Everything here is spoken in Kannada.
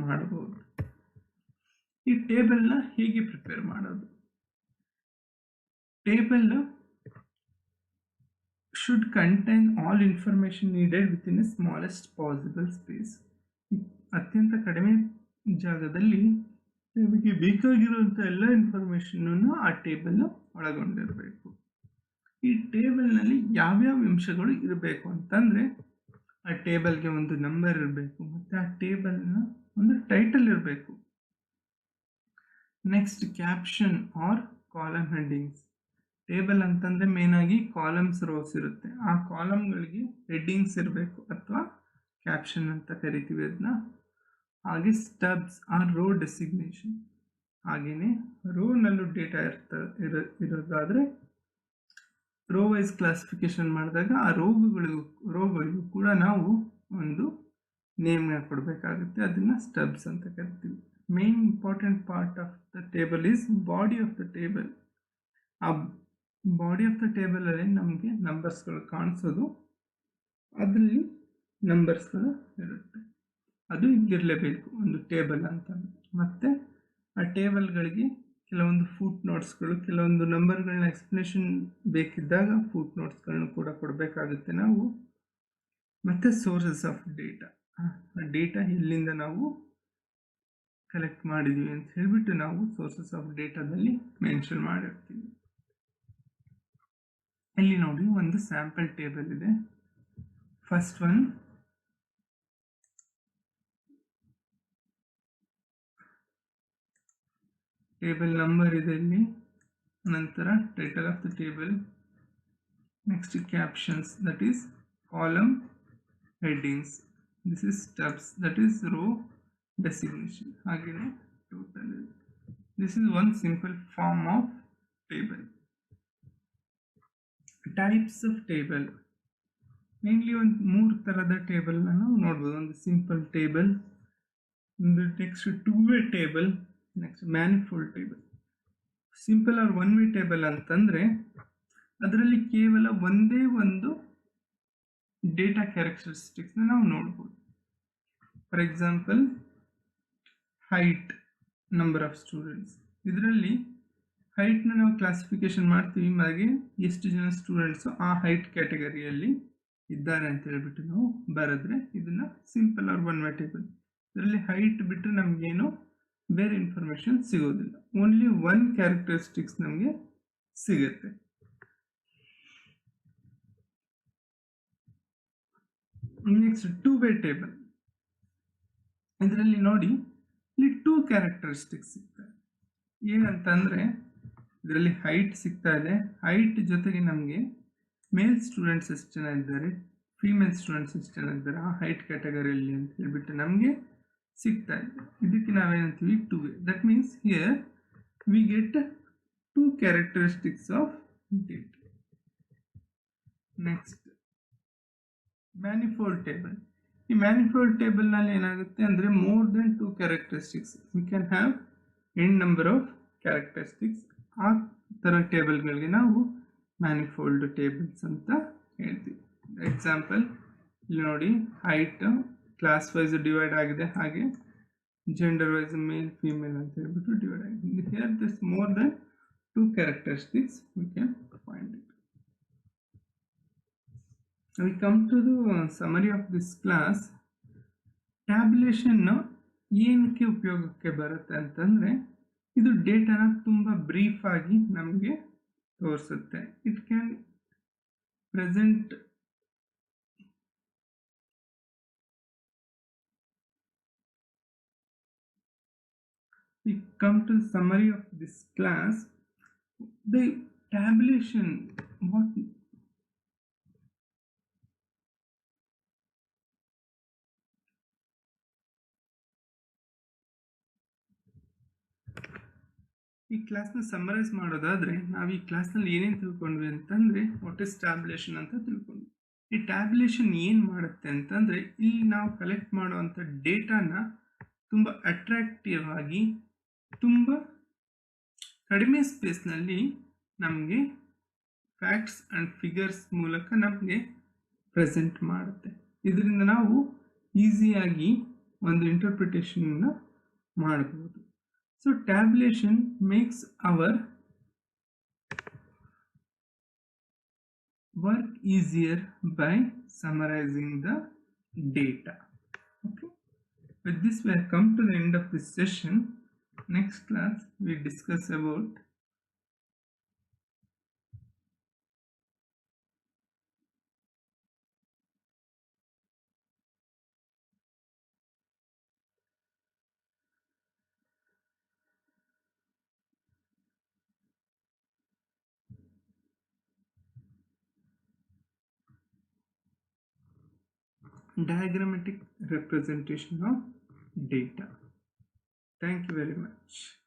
ಮಾಡಬಹುದು. ಈ ಟೇಬಲ್ನ ಹೇಗೆ ಪ್ರಿಪೇರ್ ಮಾಡೋದು? Table should contain all information needed within the smallest possible space. ಅತ್ಯಂತ ಕಡಿಮೆ ಜಾಗದಲ್ಲಿ ನಮಗೆ ಬೇಕಾಗಿರುವಂಥ ಎಲ್ಲ ಇನ್ಫಾರ್ಮೇಷನನ್ನು ಆ ಟೇಬಲ್ ಒಳಗೊಂಡಿರಬೇಕು. ಈ ಟೇಬಲ್ನಲ್ಲಿ ಯಾವ್ಯಾವ ಅಂಶಗಳು ಇರಬೇಕು ಅಂತಂದರೆ, ಆ ಟೇಬಲ್ಗೆ ಒಂದು ನಂಬರ್ ಇರಬೇಕು, ಮತ್ತು ಆ ಟೇಬಲ್ನ ಒಂದು ಟೈಟಲ್ ಇರಬೇಕು. Next caption or column headings. Table ಅಂತಂದರೆ ಮೇನಾಗಿ ಕಾಲಮ್ಸ್ ರೋಸ್ ಇರುತ್ತೆ, ಆ ಕಾಲಮ್ಗಳಿಗೆ ಹೆಡ್ಡಿಂಗ್ಸ್ ಇರಬೇಕು ಅಥವಾ ಕ್ಯಾಪ್ಷನ್ ಅಂತ ಕರಿತೀವಿ ಅದನ್ನ. ಹಾಗೆ ಸ್ಟಬ್ಸ್ ಆರ್ ರೋ ಡೆಸಿಗ್ನೇಷನ್. ಹಾಗೆಯೇ ರೋನಲ್ಲೂ ಡೇಟಾ ಇರೋದಾದರೆ ರೋ ವೈಸ್ ಕ್ಲಾಸಿಫಿಕೇಶನ್ ಮಾಡಿದಾಗ ಆ ರೋಗಳಿಗೂ ಕೂಡ ನಾವು ಒಂದು ನೇಮ್ನ ಕೊಡಬೇಕಾಗುತ್ತೆ, ಅದನ್ನು ಸ್ಟಬ್ಸ್ ಅಂತ ಕರಿತೀವಿ. Main important part of the table is body of the table. ಆ ಬಾಡಿ ಆಫ್ ದ ಟೇಬಲಲ್ಲಿ ನಮಗೆ ನಂಬರ್ಸ್ಗಳು ಕಾಣಿಸೋದು, ಅದರಲ್ಲಿ ನಂಬರ್ಸ್ಗಳು ಇರುತ್ತೆ, ಅದು ಇರಲೇಬೇಕು ಒಂದು ಟೇಬಲ್ ಅಂತ. ಮತ್ತು ಆ ಟೇಬಲ್ಗಳಿಗೆ ಕೆಲವೊಂದು ಫುಟ್ ನೋಟ್ಸ್ಗಳು, ಕೆಲವೊಂದು ನಂಬರ್ಗಳನ್ನ ಎಕ್ಸ್ಪ್ಲನೇಷನ್ ಬೇಕಿದ್ದಾಗ ಫುಟ್ ನೋಟ್ಸ್ಗಳನ್ನ ಕೂಡ ಕೊಡಬೇಕಾಗುತ್ತೆ ನಾವು. ಮತ್ತು ಸೋರ್ಸಸ್ ಆಫ್ ಡೇಟಾ, ಆ ಡೇಟಾ ಎಲ್ಲಿಂದ ನಾವು ಕಲೆಕ್ಟ್ ಮಾಡಿದ್ವಿ ಅಂತ ಹೇಳಿಬಿಟ್ಟು ನಾವು ಸೋರ್ಸಸ್ ಆಫ್ ಡೇಟಾದಲ್ಲಿ ಮೆನ್ಷನ್ ಮಾಡಿರ್ತೀವಿ. ಇಲ್ಲಿ ನೋಡಿ ಒಂದು ಸ್ಯಾಂಪಲ್ ಟೇಬಲ್ ಇದೆ. ಫಸ್ಟ್ ಒನ್ ಟೇಬಲ್ ನಂಬರ್ ಇದೆ ಇಲ್ಲಿ, ನಂತರ title of the table, next captions that is column headings, this is stubs that is row designation, ಹಾಗೆಯೇ total. This is one simple form of table. Types of table, mainly ಒಂದು 3 ಥರದ ಟೇಬಲ್ನ ನಾವು ನೋಡ್ಬೋದು. ಒಂದು ಸಿಂಪಲ್ ಟೇಬಲ್, ಒಂದು next two way table, next manifold table. Simple or one way table ಅಂತಂದರೆ ಅದರಲ್ಲಿ ಕೇವಲ ಒಂದೇ ಒಂದು ಡೇಟಾ ಕ್ಯಾರೆಕ್ಟರಿಸ್ಟಿಕ್ಸ್ನ ನಾವು ನೋಡ್ಬೋದು. For example height, number of students. ಇದರಲ್ಲಿ ಹೈಟ್ನ ನಾವು ಕ್ಲಾಸಿಫಿಕೇಶನ್ ಮಾಡ್ತೀವಿ, ಹಾಗೆ ಎಷ್ಟು ಜನ ಸ್ಟೂಡೆಂಟ್ಸು ಆ ಹೈಟ್ ಕ್ಯಾಟಗರಿಯಲ್ಲಿ ಇದ್ದಾರೆ ಅಂತ ಹೇಳ್ಬಿಟ್ಟು ನಾವು ಬರೆದ್ರೆ ಇದನ್ನು ಸಿಂಪಲ್ ಆರ್ 1-ವೇ ಟೇಬಲ್. ಇದರಲ್ಲಿ ಹೈಟ್ ಬಿಟ್ಟರೆ ನಮಗೇನು ಬೇರೆ ಇನ್ಫಾರ್ಮೇಷನ್ ಸಿಗೋದಿಲ್ಲ, ಓನ್ಲಿ ಒನ್ ಕ್ಯಾರೆಕ್ಟರಿಸ್ಟಿಕ್ಸ್ ನಮಗೆ ಸಿಗುತ್ತೆ. Next two way table. ಇದರಲ್ಲಿ ನೋಡಿ ಇಲ್ಲಿ 2 ಕ್ಯಾರೆಕ್ಟರಿಸ್ಟಿಕ್ಸ್ ಸಿಗ್ತವೆ. ಏನಂತಂದರೆ ಇದರಲ್ಲಿ ಹೈಟ್ ಸಿಗ್ತಾ ಇದೆ, ಹೈಟ್ ಜೊತೆಗೆ ನಮಗೆ ಮೇಲ್ ಸ್ಟೂಡೆಂಟ್ಸ್ ಎಷ್ಟು ಜನ ಇದ್ದಾರೆ, ಫೀಮೇಲ್ ಸ್ಟೂಡೆಂಟ್ಸ್ ಎಷ್ಟು ಜನ ಇದ್ದಾರೆ ಆ ಹೈಟ್ ಕ್ಯಾಟಗರಿಯಲ್ಲಿ ಅಂತ ಹೇಳ್ಬಿಟ್ಟು ನಮಗೆ ಸಿಗ್ತಾ ಇದೆ. ಇದಕ್ಕೆ ನಾವೇನಂತೀವಿ two way. That means here we get 2 characteristics of data. Next manifold table. ಈ ಮ್ಯಾನಿಫೋಲ್ಡ್ ಟೇಬಲ್ನಲ್ಲಿ ಏನಾಗುತ್ತೆ ಅಂದರೆ more than 2 characteristics, we can have N number of characteristics. ಆ ಥರ ಟೇಬಲ್ಗಳಿಗೆ ನಾವು ಮ್ಯಾನಿಫೋಲ್ಡ್ ಟೇಬಲ್ಸ್ ಅಂತ ಹೇಳ್ತೀವಿ. ಎಕ್ಸಾಂಪಲ್ ಇಲ್ಲಿ ನೋಡಿ, ಹೈಟ್ ಕ್ಲಾಸ್ ವೈಸ್ ಡಿವೈಡ್ ಆಗಿದೆ, ಹಾಗೆ ಜೆಂಡರ್ ವೈಸ್ ಮೇಲ್ ಫೀಮೇಲ್ ಅಂತ ಹೇಳ್ಬಿಟ್ಟು ಡಿವೈಡ್ ಆಗಿದೆ. Here this more than 2 characteristics we can find it. We come to the summary of this class. Tabulation ಏನಕ್ಕೆ ಉಪಯೋಗಕ್ಕೆ ಬರುತ್ತೆ ಅಂತಂದರೆ ಇದು ಡೇಟಾನ ತುಂಬ ಬ್ರೀಫ್ ಆಗಿ ನಮಗೆ ತೋರಿಸುತ್ತೆ. It can present we come to the summary of this class. The tabulation, what ಈ ಕ್ಲಾಸ್ನ ಸಮ್ಮರೈಸ್ ಮಾಡೋದಾದರೆ ನಾವು ಈ ಕ್ಲಾಸ್ನಲ್ಲಿ ಏನೇನು ತಿಳ್ಕೊಂಡ್ವಿ ಅಂತಂದರೆ ವಾಟ್ ಇಸ್ ಟ್ಯಾಬ್ಯುಲೇಷನ್ ಅಂತ ತಿಳ್ಕೊಂಡ್ವಿ. ಈ ಟ್ಯಾಬ್ಯುಲೇಷನ್ ಏನು ಮಾಡುತ್ತೆ ಅಂತಂದರೆ ಇಲ್ಲಿ ನಾವು ಕಲೆಕ್ಟ್ ಮಾಡುವಂಥ ಡೇಟಾನ ತುಂಬ ಅಟ್ರಾಕ್ಟಿವ್ ಆಗಿ ತುಂಬ ಕಡಿಮೆ ಸ್ಪೇಸ್ನಲ್ಲಿ ನಮಗೆ ಫ್ಯಾಕ್ಟ್ಸ್ ಆ್ಯಂಡ್ ಫಿಗರ್ಸ್ ಮೂಲಕ ನಮಗೆ ಪ್ರೆಸೆಂಟ್ ಮಾಡುತ್ತೆ. ಇದರಿಂದ ನಾವು ಈಸಿಯಾಗಿ ಒಂದು ಇಂಟರ್ಪ್ರಿಟೇಷನ್ನ ಮಾಡಬಹುದು. So tabulation makes our work easier by summarizing the data. Okay, with this we have come to the end of this session. Next class we discuss about diagrammatic representation of data. Thank you very much.